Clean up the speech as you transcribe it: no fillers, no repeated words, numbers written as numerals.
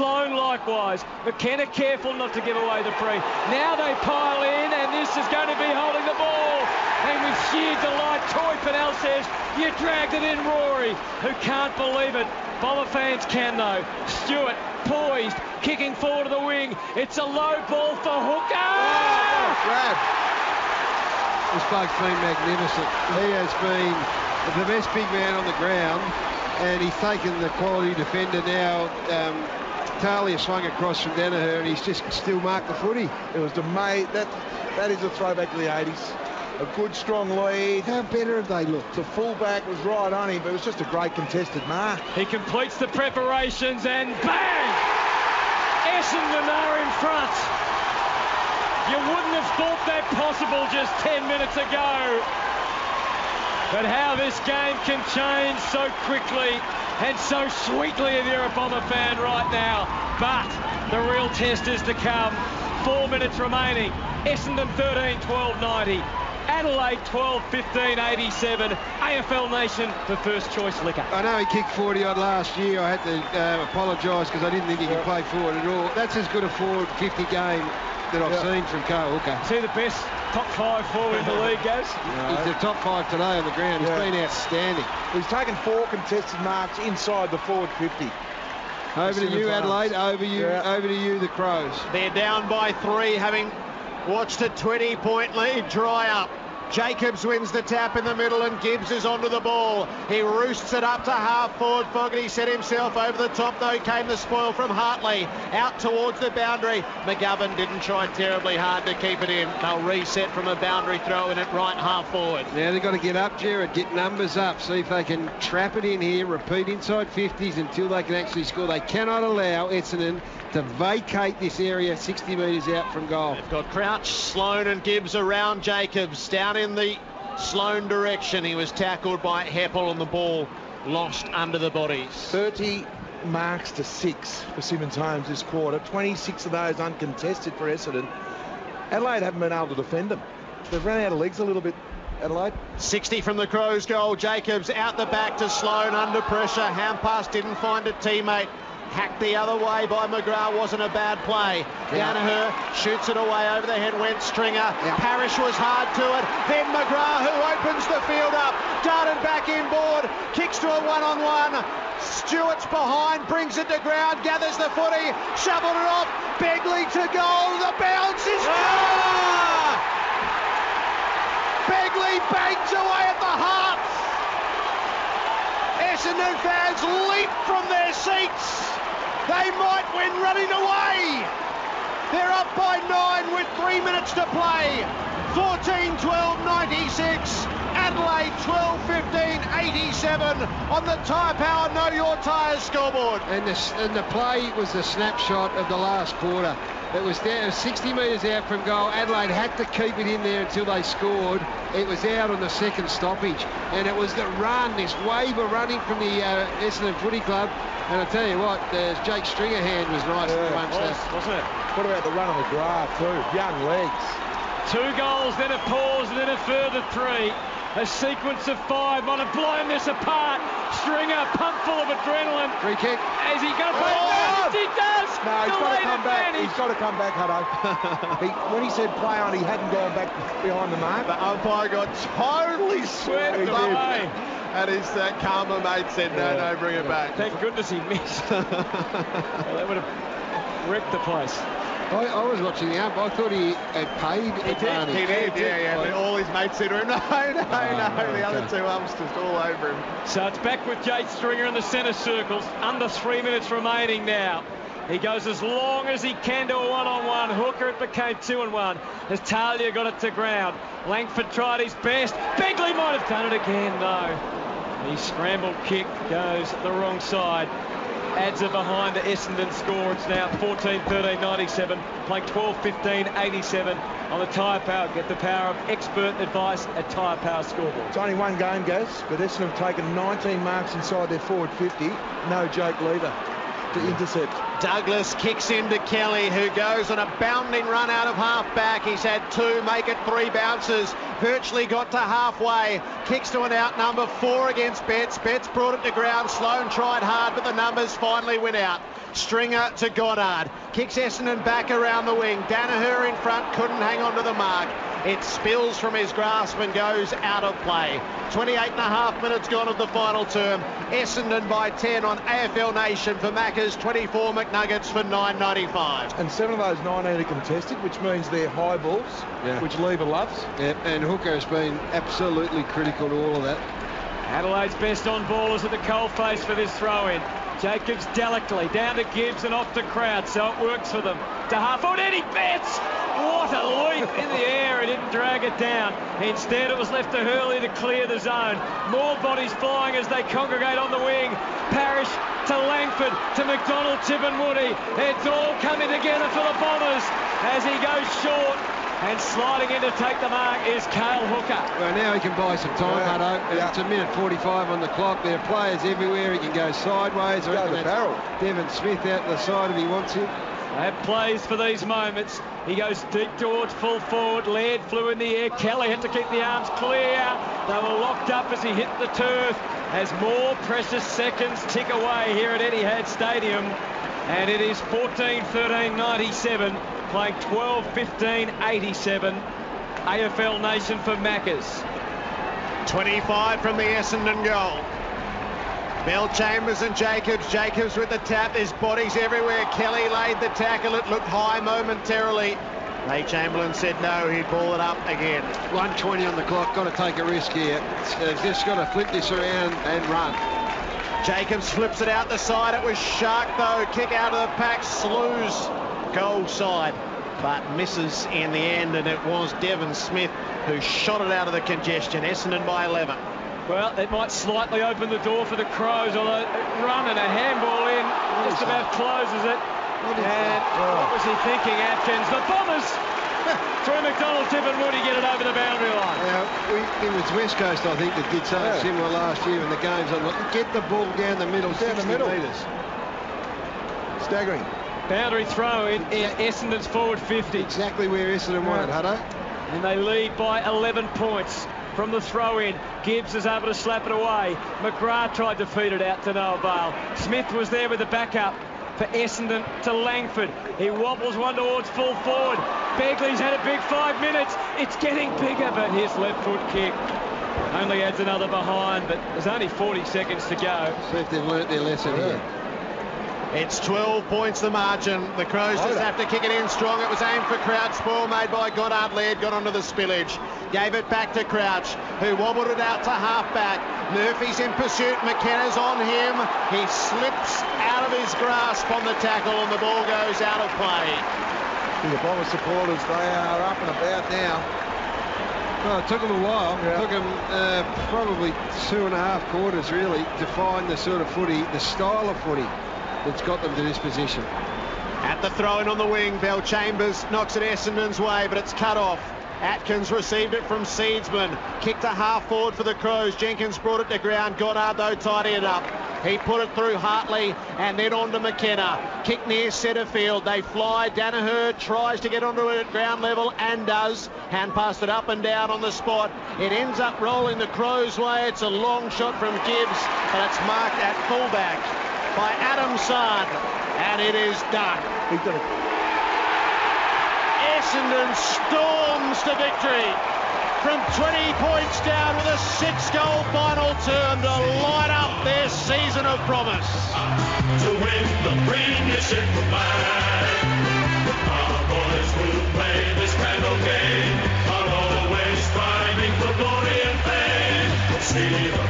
Sloane likewise. McKenna careful not to give away the free. Now they pile in, and this is going to be holding the ball. And with sheer delight, Toy Pennell says, you dragged it in, Rory, who can't believe it. Bomber fans can, though. Stewart, poised, kicking forward to the wing. It's a low ball for Hooker. Oh, what a grab. This bloke's been magnificent. He has been the best big man on the ground, and he's taken the quality defender now. Talia swung across from Danaher, and he's just still marked the footy. It was amazing. That is a throwback to the 80s. A good, strong lead. How better have they looked? The fullback was right on him, but it was just a great contested mark. He completes the preparations, and bang! Essendon are in front. You wouldn't have thought that possible just 10 minutes ago. But how this game can change so quickly and so sweetly if you're a Bomber fan right now. But the real test is to come. 4 minutes remaining. Essendon 13-12-90. Adelaide 12-15-87. AFL Nation for first choice liquor. I know he kicked 40-odd last year. I had to apologise because I didn't think he could play forward at all. That's as good a forward 50 game that I've seen from Kyle Hooker. Is he the best top 5 forward in the league, Gaz? He's the top 5 today on the ground. He's been outstanding. He's taken 4 contested marks inside the forward 50. Over to you, Adelaide. Over to you, the Crows. They're down by 3, having watched a 20-point lead dry up. Jacobs wins the tap in the middle, and Gibbs is onto the ball. He roosts it up to half forward. Fogarty set himself over the top, though. Came the spoil from Hartley out towards the boundary. McGovern didn't try terribly hard to keep it in. They'll reset from a boundary throw in at right half forward. Now they've got to get up, Jared, get numbers up, see if they can trap it in here, repeat inside 50s until they can actually score. They cannot allow Essendon to vacate this area 60 metres out from goal. They've got Crouch, Sloane and Gibbs around Jacobs. Down in the Sloane direction. He was tackled by Heppel, and the ball lost under the bodies. 30 marks to 6 for Simmons Holmes this quarter. 26 of those uncontested for Essendon. Adelaide haven't been able to defend them. They've run out of legs a little bit, Adelaide. 60 from the Crows goal. Jacobs out the back to Sloane under pressure. Hand-pass didn't find a teammate. Hacked the other way by McGrath, wasn't a bad play. Danaher shoots it away over the head, went Stringer. Parrish was hard to it. Then McGrath, who opens the field up, darted back inboard, kicks to a one-on-one. Stewart's behind, brings it to ground, gathers the footy, shoveled it off. Begley to goal. The bounce is gone. Begley bangs away at the heart. Essendon fans leap from their seats. They might win running away. They're up by 9 with 3 minutes to play. 14-12-96. Adelaide 12-15-87 on the Tyre Power Know Your Tyres scoreboard. And the play was the snapshot of the last quarter. It was down 60 metres out from goal. Adelaide had to keep it in there until they scored. It was out on the second stoppage. And it was the run, this wave of running from the Essendon Footy Club. And I tell you what, Jake Stringer hand was nice at the one snap. Wasn't it? What about the run on McGrath too? Young legs. 2 goals, then a pause, and then a further 3. A sequence of 5 might have blown this apart. Stringer, pump full of adrenaline. Free kick. Is he going to play it? He does. No, he's got to come back. Advantage. He's got to come back, Hutto. When he said play on, he hadn't gone back behind the mark. The umpire got totally swept away. And his calmer mate said, no, bring it back. Thank goodness he missed. Well, that would have wrecked the place. I was watching the ump. I thought he had paid advantage. He did, yeah. But all his mates said to him, no. The other 2 umps just all over him. So it's back with Jake Stringer in the centre circles. Under 3 minutes remaining now. He goes as long as he can to a one-on-one. Hooker, it became 2-1 as Talia got it to ground. Langford tried his best. Begley might have done it again, though. His scramble kick goes the wrong side. Adds it behind the Essendon score. It's now 14-13-97, playing 12-15-87 on the Tyre Power. Get the power of expert advice at Tyre Power scoreboard. It's only one game, Gaz, but Essendon have taken 19 marks inside their forward 50. No Jake Lever to intercept. Douglas kicks into Kelly, who goes on a bounding run out of half-back. He's had 2, make it 3 bounces. Virtually got to halfway. Kicks to an out number 4 against Betts. Betts brought it to ground. Sloan tried hard, but the numbers finally went out. Stringer to Goddard. Kicks Essendon back around the wing. Danaher in front, couldn't hang on to the mark. It spills from his grasp and goes out of play. 28.5 minutes gone of the final term. Essendon by 10 on AFL Nation for Macca's 24 McNuggets for $9.95. And 7 of those 19 are contested, which means they're high balls, which Lever loves. Yep, and Hooker has been absolutely critical to all of that. Adelaide's best on ballers at the coalface for this throw-in. Jacobs delicately down to Gibbs and off to Crouch, so it works for them. To half-forward, Eddie Betts! What a leap in the air, he didn't drag it down. Instead, it was left to Hurley to clear the zone. More bodies flying as they congregate on the wing. Parrish to Langford, to McDonald, Tip and Woody. It's all coming together for the Bombers as he goes short. And sliding in to take the mark is Cale Hooker. Well, now he can buy some time, Hutto. It's a minute 45 on the clock. There are players everywhere. He can go sideways. Go to the barrel. Devon Smith out the side if he wants him. That plays for these moments. He goes deep towards full forward. Laird flew in the air. Kelly had to keep the arms clear. They were locked up as he hit the turf. As more precious seconds tick away here at Etihad Stadium. And it is 14-13-97. Playing 12-15-87. AFL Nation for Macca's. 25 from the Essendon goal. Bell, Chambers and Jacobs. Jacobs with the tap. There's bodies everywhere. Kelly laid the tackle. It looked high momentarily. Ray Chamberlain said no, he'd ball it up again. 1:20 on the clock. Got to take a risk here. Just got to flip this around and run. Jacobs flips it out the side. It was Shark though. Kick out of the pack. Slews goal side, but misses in the end, and it was Devon Smith who shot it out of the congestion. Essendon by 11. Well, it might slightly open the door for the Crows, although a run and a handball in just about closes it. And what was he thinking, Atkins? The Bombers through McDonald, Tip and Woody get it over the boundary line. Now, it was West Coast, I think, that did something similar last year in the games. Get the ball down the middle, down the middle. Metres. Staggering. Boundary throw in Essendon's forward 50. Exactly where Essendon wanted, Hutto. And they lead by 11 points from the throw-in. Gibbs is able to slap it away. McGrath tried to feed it out to no avail. Smith was there with the backup for Essendon to Langford. He wobbles one towards full forward. Begley's had a big 5 minutes. It's getting bigger, but his left foot kick only adds another behind, but there's only 40 seconds to go. See if they've learnt their lesson here. It's 12 points the margin. The Crows just have to kick it in strong. It was aimed for Crouch. Spoil made by Goddard. Laird got onto the spillage. Gave it back to Crouch, who wobbled it out to half-back. Murphy's in pursuit. McKenna's on him. He slips out of his grasp on the tackle, and the ball goes out of play. The Bomber supporters, they are up and about now. Well, it took them a while. It took them probably 2.5 quarters, really, to find the sort of footy, the style of footy that's got them to this position. At the throw-in on the wing, Bell Chambers knocks it Essendon's way, but it's cut off. Atkins received it from Seedsman. Kicked to half forward for the Crows. Jenkins brought it to ground. Goddard, though, tidied it up. He put it through Hartley and then on to McKenna. Kick near centre field. They fly. Danaher tries to get onto it at ground level and does. Hand passed it up and down on the spot. It ends up rolling the Crows' way. It's a long shot from Gibbs, but it's marked at fullback by Adam Sard, and it is done. Essendon storms to victory from 20 points down with a 6-goal final term to light up their season of promise. To win the premiership combined, our boys who play this kind of game are always striving for glory and fame. See the